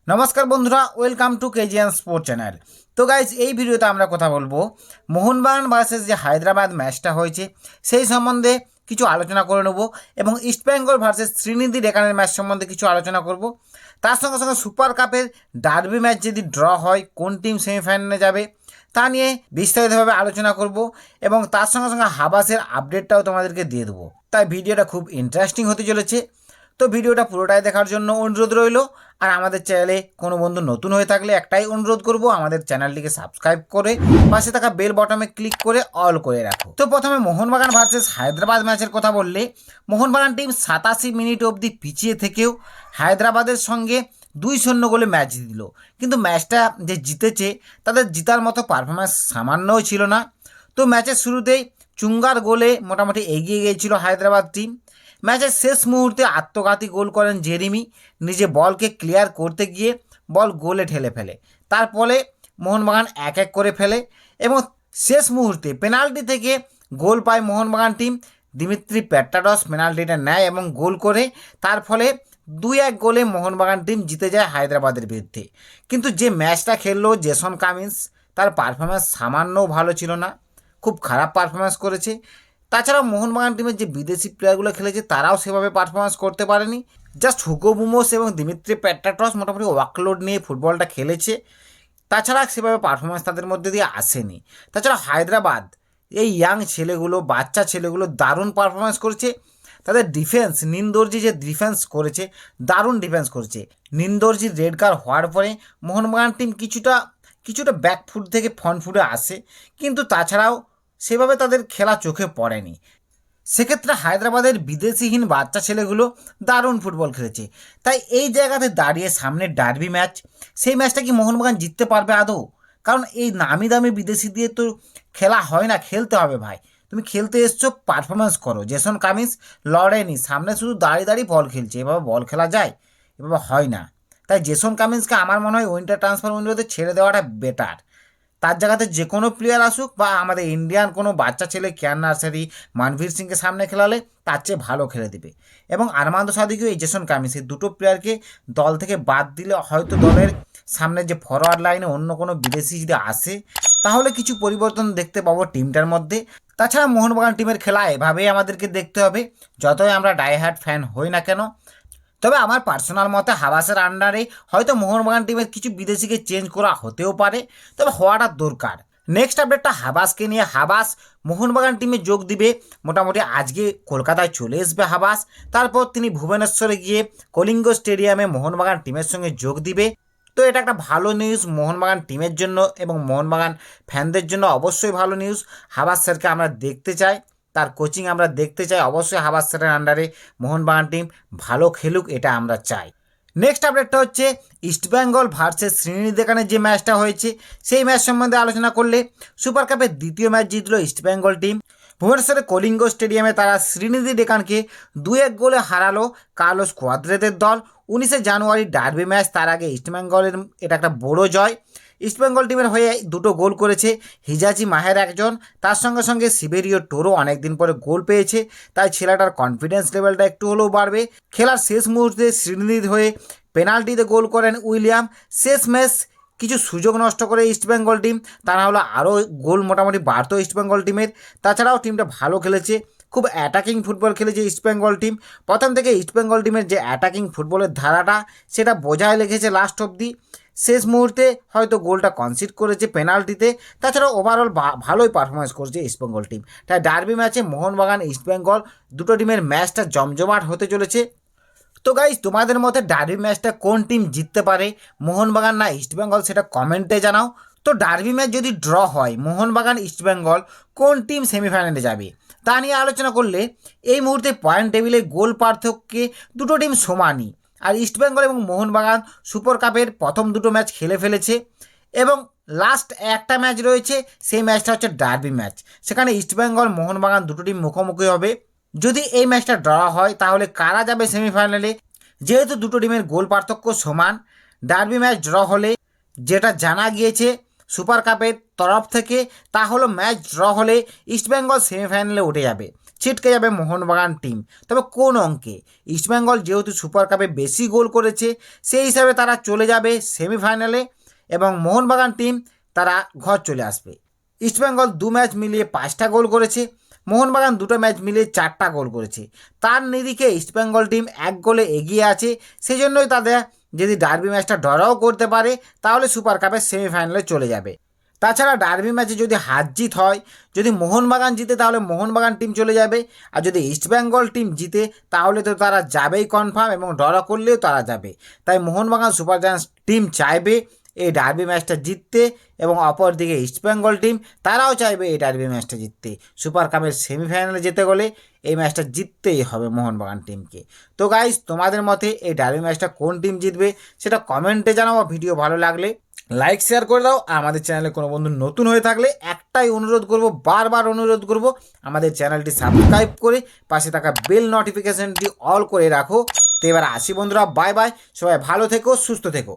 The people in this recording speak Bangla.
নমস্কার বন্ধুরা, welcome to KGN sport channel. তো গাইজ, এই ভিডিওতে আমরা কথা বলবো মোহনবাগান ভার্সেস যে হায়দ্রাবাদ ম্যাচটা হয়েছে সেই সম্বন্ধে কিছু আলোচনা করে নেব এবং ইস্টবেঙ্গল ভার্সেস শ্রীনিধি ডেকানের ম্যাচ সম্বন্ধে কিছু আলোচনা করব। তার সঙ্গে সঙ্গে সুপার কাপের ডার্বি ম্যাচ যদি ড্র হয় কোন টিম সেমিফাইনালে যাবে তা নিয়ে বিস্তারিতভাবে আলোচনা করব এবং তার সঙ্গে সঙ্গে হাবাসের আপডেটটাও তোমাদেরকে দিয়ে দেবো। তাই ভিডিওটা খুব ইন্টারেস্টিং হতে চলেছে। তো ভিডিওটা পুরোটাই দেখার জন্য অনুরোধ রইল। আর আমাদের চ্যানেলে কোনো বন্ধু নতুন হয়ে থাকলে একটাই অনুরোধ করব, আমাদের চ্যানেলটিকে সাবস্ক্রাইব করে পাশে থাকা বেল বটনে ক্লিক করে অল করে রাখো। তো প্রথমে মোহনবাগান ভার্সেস হায়দ্রাবাদ ম্যাচের কথা বললে, মোহনবাগান টিম 87 মিনিট অবধি পিছিয়ে থেকেও হায়দ্রাবাদের সঙ্গে 2-0 গোলে ম্যাচ দিল। কিন্তু ম্যাচটা যে জিতেছে তাদের জিতার মতো পারফরম্যান্স সামান্যও ছিল না। তো ম্যাচের শুরুতেই চুঙ্গার গোলে মোটামুটি এগিয়ে গিয়েছিল হায়দ্রাবাদ টিম। ম্যাচের শেষ মুহূর্তে আত্মঘাতী গোল করেন জেরেমি, নিজে বলকে ক্লিয়ার করতে গিয়ে বল গোলে ঠেলে ফেলে। তারপরে মোহনবাগান 1-1 করে ফেলে এবং শেষ মুহূর্তে পেনাল্টি থেকে গোল পায় মোহনবাগান টিম। দিমিত্রি পেট্রাডস পেনাল্টিটা নেয় এবং গোল করে তার ফলে 2-1 গোলে মোহনবাগান টিম জিতে যায় হায়দ্রাবাদের বিরুদ্ধে। কিন্তু যে ম্যাচটা খেললো জেসন কামিন্স, তার পারফরম্যান্স সামান্যও ভালো ছিল না, খুব খারাপ পারফরম্যান্স করেছে। তাছাড়াও মোহনবাগান টিমের যে বিদেশি প্লেয়ারগুলো খেলেছে তারাও সেভাবে পারফরমেন্স করতে পারেনি। জাস্ট হুগো বুমোস এবং দিমিত্রি পেট্রাটস মোটামুটি ওয়ার্কলোড নিয়ে ফুটবলটা খেলেছে, তাছাড়া সেভাবে পারফরমেন্স তাদের মধ্যে দিয়ে আসেনি। তাছাড়া হায়দ্রাবাদ এই ইয়াং ছেলেগুলো, বাচ্চা ছেলেগুলো দারুণ পারফরমেন্স করেছে। তাদের ডিফেন্স, নিন্দর্জি যে ডিফেন্স করেছে দারুণ ডিফেন্স করেছে। নিন্দর্জির রেড কার্ড হওয়ার পরে মোহনবাগান টিম কিছুটা ব্যাকফুট থেকে ফ্রন্ট ফুটে আসে, কিন্তু তাছাড়াও সেভাবে তাদের খেলা চোখে পড়েনি। সেক্ষেত্রে হায়দ্রাবাদের বিদেশিহীন বাচ্চা ছেলেগুলো দারুণ ফুটবল খেলেছে। তাই এই জায়গাতে দাঁড়িয়ে সামনের ডার্বি ম্যাচ, সেই ম্যাচটা কি মোহনবাগান জিততে পারবে আদৌ? কারণ এই নামি দামি বিদেশি দিয়ে তো খেলা হয় না, খেলতে হবে ভাই। তুমি খেলতে এসছো, পারফরমেন্স করো। জেসন কামিন্স লড়েনি, সামনে শুধু দাঁড়িয়ে দাঁড়িয়ে বল খেলছে। এভাবে বল খেলা যায়? এভাবে হয় না। তাই জেসন কামিন্সকে আমার মনে হয় উইন্টার ট্রান্সফার উইন্ডোতে ছেড়ে দেওয়াটা বেটার। তার জায়গাতে যে কোনো প্লেয়ার আসুক, বা আমাদের ইন্ডিয়ান কোনো বাচ্চা ছেলে কেয়ার নার্সারি, মানভীর সিংকে সামনে খেলালে তার চেয়ে ভালো খেলে দেবে। এবং আরমান্দ সাদিকও এই জেসন কামিন্স, এই দুটো প্লেয়ারকে দল থেকে বাদ দিলে হয়তো দলের সামনে যে ফরওয়ার্ড লাইনে অন্য কোনো বিদেশি যদি আসে তাহলে কিছু পরিবর্তন দেখতে পাবো টিমটার মধ্যে। তাছাড়া মোহনবাগান টিমের খেলা এভাবেই আমাদেরকে দেখতে হবে, যতই আমরা ডাইহার্ড ফ্যান হই না কেন। তবে আমার পার্সোনাল মতে হাবাসের আন্ডারে হয়তো মোহনবাগান টিমের কিছু বিদেশিকে চেঞ্জ করা হতেও পারে, তবে হওয়াটা দরকার। নেক্সট আপডেটটা হাবাসকে নিয়ে। হাবাস মোহনবাগান টিমে যোগ দিবে, মোটামুটি আজকে কলকাতায় চলে আসবে হাবাস। তারপর তিনি ভুবনেশ্বরে গিয়ে কলিঙ্গ স্টেডিয়ামে মোহনবাগান টিমের সঙ্গে যোগ দিবে। তো এটা একটা ভালো নিউজ মোহনবাগান টিমের জন্য এবং মোহনবাগান ফ্যানদের জন্য অবশ্যই ভালো নিউজ। হাবাস স্যারকে আমরা দেখতে চাই, তার কোচিং আমরা দেখতে চাই। অবশ্যই হাবাস স্যারের আন্ডারে মোহনবাগান টিম ভালো খেলুক, এটা আমরা চাই। নেক্সট আপডেটটা হচ্ছে ইস্টবেঙ্গল ভার্সেস শ্রীনিধি ডেকানের যে ম্যাচটা হয়েছে সেই ম্যাচ সম্বন্ধে আলোচনা করলে, সুপার কাপের দ্বিতীয় ম্যাচ জিতলো ইস্টবেঙ্গল টিম। ভুবনেশ্বরের কলিঙ্গ স্টেডিয়ামে তারা শ্রীনিধি ডেকানকে 2-1 গোলে হারালো কার্লোস কোয়াদ্রেদের দল। 19শে জানুয়ারি ডার্বি ম্যাচ, তার আগে ইস্টবেঙ্গলের এটা একটা বড় জয়। ইস্টবেঙ্গল টিমের হয়ে 2টো গোল করেছে হিজাজি মাহের একজন, তার সঙ্গে সঙ্গে সিবেরিও টোরো অনেকদিন পরে গোল পেয়েছে, তাই ছেলেটার কনফিডেন্স লেভেলটা একটু হলেও বাড়বে। খেলার শেষ মুহূর্তে শ্রীনিধির হয়ে পেনাল্টিতে গোল করেন উইলিয়াম। শেষ ম্যাচ কিছু সুযোগ নষ্ট করে ইস্টবেঙ্গল টিম, তা না হলে আরও গোল মোটামুটি বাড়তো ইস্টবেঙ্গল টিমের। তাছাড়াও টিমটা ভালো খেলেছে, খুব অ্যাটাকিং ফুটবল খেলেছে ইস্টবেঙ্গল টিম। প্রথম থেকে ইস্টবেঙ্গল টিমের যে অ্যাটাকিং ফুটবলের ধারাটা সেটা বজায় রেখেছে লাস্ট অবধি। শেষ মুহূর্তে হয়তো গোলটা কনসিড করেছে পেনাল্টিতে, তাছাড়া ওভারঅল ভালোই পারফরমেন্স করেছে ইস্টবেঙ্গল টিম। তাই ডার্বি ম্যাচে মোহনবাগান ইস্টবেঙ্গল দুটো টিমের ম্যাচটা জমজমাট হতে চলেছে। তো গাইজ, তোমাদের মতে ডার্বি ম্যাচটা কোন টিম জিততে পারে, মোহনবাগান না ইস্টবেঙ্গল, সেটা কমেন্টে জানাও। তো ডার্বি ম্যাচ যদি ড্র হয়, মোহনবাগান ইস্টবেঙ্গল, কোন টিম সেমিফাইনালে যাবে তা নিয়ে আলোচনা করলে এই মুহূর্তে পয়েন্ট টেবিলে গোল পার্থক্যে দুটো টিম সমানই। আর ইস্টবেঙ্গল এবং মোহনবাগান সুপার কাপের প্রথম দুটো ম্যাচ খেলে ফেলেছে এবং লাস্ট একটা ম্যাচ রয়েছে, সেই ম্যাচটা হচ্ছে ডার্বি ম্যাচ। সেখানে ইস্টবেঙ্গল মোহনবাগান দুটো টিম মুখোমুখি হবে। যদি এই ম্যাচটা ড্র হয় তাহলে কারা যাবে সেমিফাইনালে? যেহেতু দুটো টিমের গোল পার্থক্য সমান, ডার্বি ম্যাচ ড্র হলে যেটা জানা গিয়েছে সুপার কাপের তরফ থেকে, তা হলো ম্যাচ ড্র হলে ইস্টবেঙ্গল সেমিফাইনালে উঠে যাবে। ছিটকে যাবে মোহনবাগান টিম। তবে কোন অঙ্কে? ইস্টবেঙ্গল যেহেতু সুপার কাপে বেশি গোল করেছে সেই হিসাবে তারা চলে যাবে সেমিফাইনালে এবং মোহনবাগান টিম তারা ঘর চলে আসবে। ইস্টবেঙ্গল 2 ম্যাচ মিলিয়ে 5টা গোল করেছে, মোহনবাগান 2টো ম্যাচ মিলিয়ে 4টা গোল করেছে। তার নিরিখে ইস্টবেঙ্গল টিম 1 গোলে এগিয়ে আছে। সেই জন্যই তাদের যদি ডার্বি ম্যাচটা ড্রও করতে পারে তাহলে সুপার কাপের সেমিফাইনালে চলে যাবে। তাছাড়া ডার্বি ম্যাচে যদি হার জিত হয়, যদি মোহনবাগান জিতে তাহলে মোহনবাগান টিম চলে যাবে, আর যদি ইস্টবেঙ্গল টিম জিতে তাহলে তো তারা যাবেই কনফার্ম এবং ড্র করলেও তারা যাবে। তাই মোহনবাগান সুপার জায়ান্টস টিম চাইবে এই ডার্বি ম্যাচটা জিততে এবং অপরদিকে ইস্টবেঙ্গল টিম তারাও চাইবে এই ডার্বি ম্যাচটা জিততে। সুপার কাপের সেমিফাইনালে যেতে গেলে এই ম্যাচটা জিততেই হবে মোহনবাগান টিমকে। তো গাইস, তোমাদের মতে এই ডার্বি ম্যাচটা কোন টিম জিতবে সেটা কমেন্টে জানাও। ভিডিও ভালো লাগলে লাইক শেয়ার করে দাও। আর আমাদের চ্যানেলে কোনো বন্ধু নতুন হয়ে থাকলে একটাই অনুরোধ করব, বারবার অনুরোধ করব, আমাদের চ্যানেলটি সাবস্ক্রাইব করে পাশে থাকা বেল নোটিফিকেশনটি অল করে রাখো। তো এবার আসি বন্ধুরা, বাই বাই, সবাই ভালো থেকো, সুস্থ থেকো।